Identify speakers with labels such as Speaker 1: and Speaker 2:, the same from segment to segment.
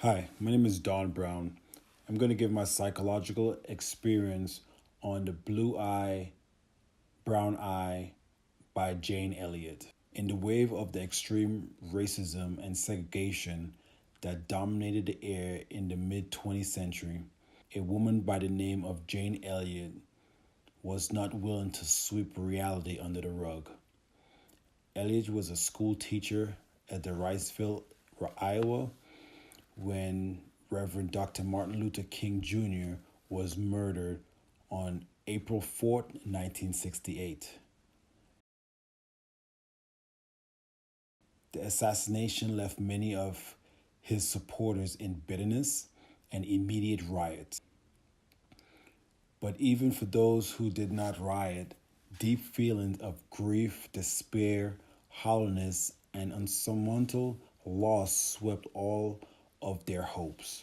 Speaker 1: Hi, my name is Browne. I'm going to give my psychological experience on the Blue Eye, Brown Eye by Jane Elliott. In the wave of the extreme racism and segregation that dominated the air in the mid 20th century, a woman by the name of Jane Elliott was not willing to sweep reality under the rug. Elliott was a school teacher at the Riceville, Iowa, when Reverend Dr. Martin Luther King Jr. was murdered on April 4th, 1968. The assassination left many of his supporters in bitterness and immediate riots. But even for those who did not riot, deep feelings of grief, despair, hollowness, and unsurmountable loss swept all of their hopes.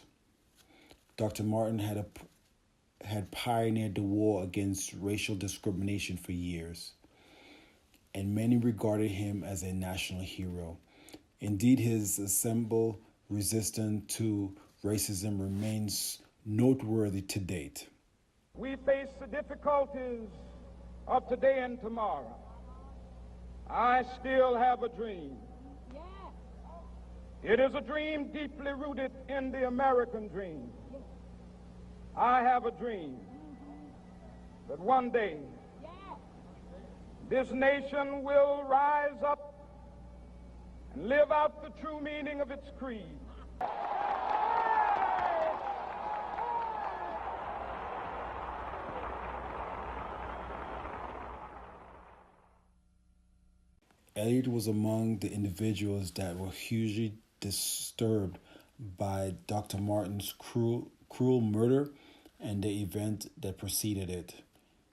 Speaker 1: Dr. Martin had pioneered the war against racial discrimination for years, and many regarded him as a national hero. Indeed, his assembled resistance to racism remains noteworthy to date.
Speaker 2: We face the difficulties of today and tomorrow. I still have a dream. It is a dream deeply rooted in the American dream. I have a dream that one day this nation will rise up and live out the true meaning of its creed.
Speaker 1: Elliott was among the individuals that were hugely disturbed by Dr. Martin's cruel murder and the event that preceded it.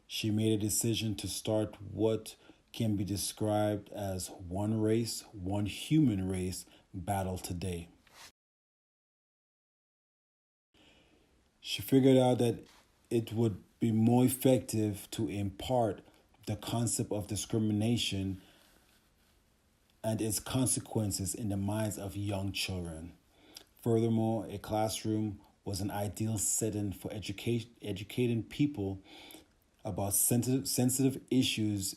Speaker 1: She made a decision to start what can be described as one race, one human race battle today. She figured out that it would be more effective to impart the concept of discrimination and its consequences in the minds of young children. Furthermore, a classroom was an ideal setting for educating people about sensitive issues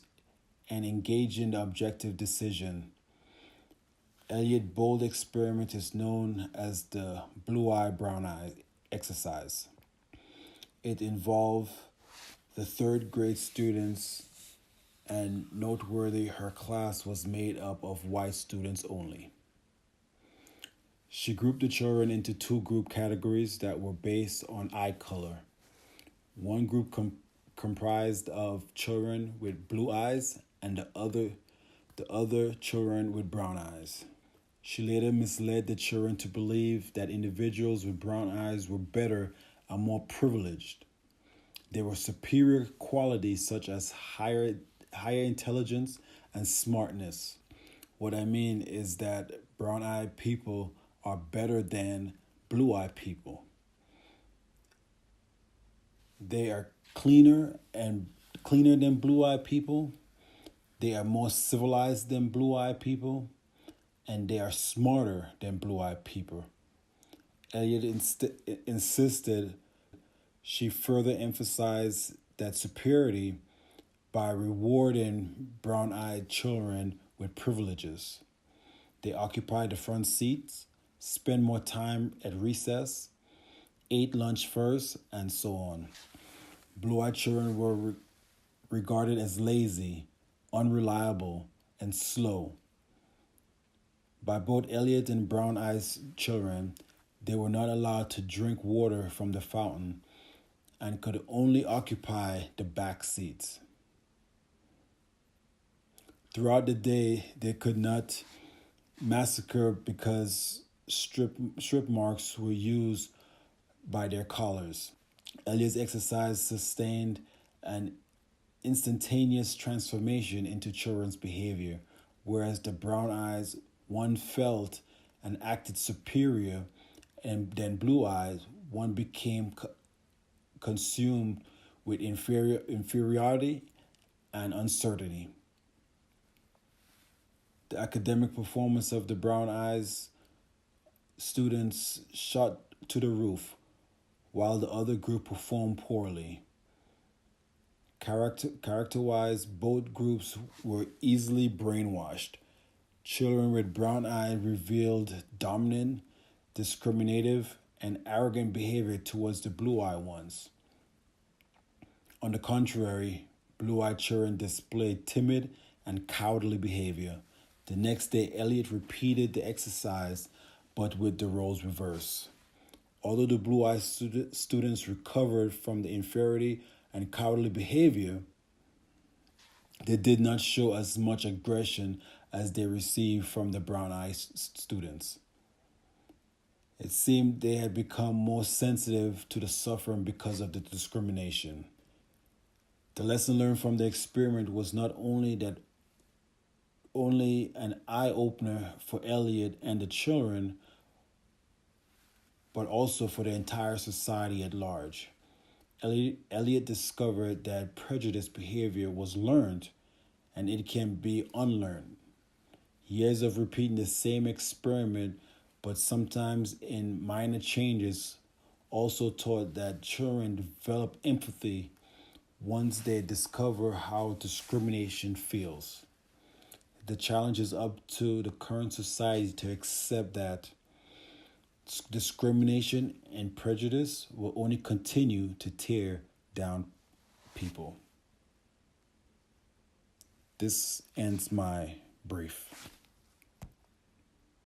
Speaker 1: and engaging the objective decision. Elliott's bold experiment is known as the Blue Eye, Brown Eye exercise. It involved the third grade students, and noteworthy, her class was made up of white students only. She grouped the children into two group categories that were based on eye color. One group comprised of children with blue eyes and the other children with brown eyes. She later misled the children to believe that individuals with brown eyes were better and more privileged. There were superior qualities such as higher intelligence and smartness. What I mean is that brown-eyed people are better than blue-eyed people. They are cleaner than blue-eyed people. They are more civilized than blue-eyed people, and they are smarter than blue-eyed people. Elliott insisted she further emphasized that superiority by rewarding brown-eyed children with privileges. They occupied the front seats, spent more time at recess, ate lunch first, and so on. Blue-eyed children were regarded as lazy, unreliable, and slow. By both Elliott and brown-eyed children, they were not allowed to drink water from the fountain and could only occupy the back seats. Throughout the day, they could not massacre because strip marks were used by their collars. Elliott's exercise sustained an instantaneous transformation into children's behavior, whereas the brown eyes, one felt and acted superior, and then blue eyes, one became consumed with inferiority and uncertainty. The academic performance of the brown eyes students shot to the roof, while the other group performed poorly. Character-wise, both groups were easily brainwashed. Children with brown eyes revealed dominant, discriminative, and arrogant behavior towards the blue-eyed ones. On the contrary, blue-eyed children displayed timid and cowardly behavior. The next day, Elliot repeated the exercise, but with the roles reversed. Although the blue-eyed students recovered from the inferiority and cowardly behavior, they did not show as much aggression as they received from the brown-eyed students. It seemed they had become more sensitive to the suffering because of the discrimination. The lesson learned from the experiment was not only an eye-opener for Elliot and the children, but also for the entire society at large. Elliot discovered that prejudice behavior was learned and it can be unlearned. Years of repeating the same experiment, but sometimes in minor changes, also taught that children develop empathy once they discover how discrimination feels. The challenge is up to the current society to accept that discrimination and prejudice will only continue to tear down people. This ends my brief.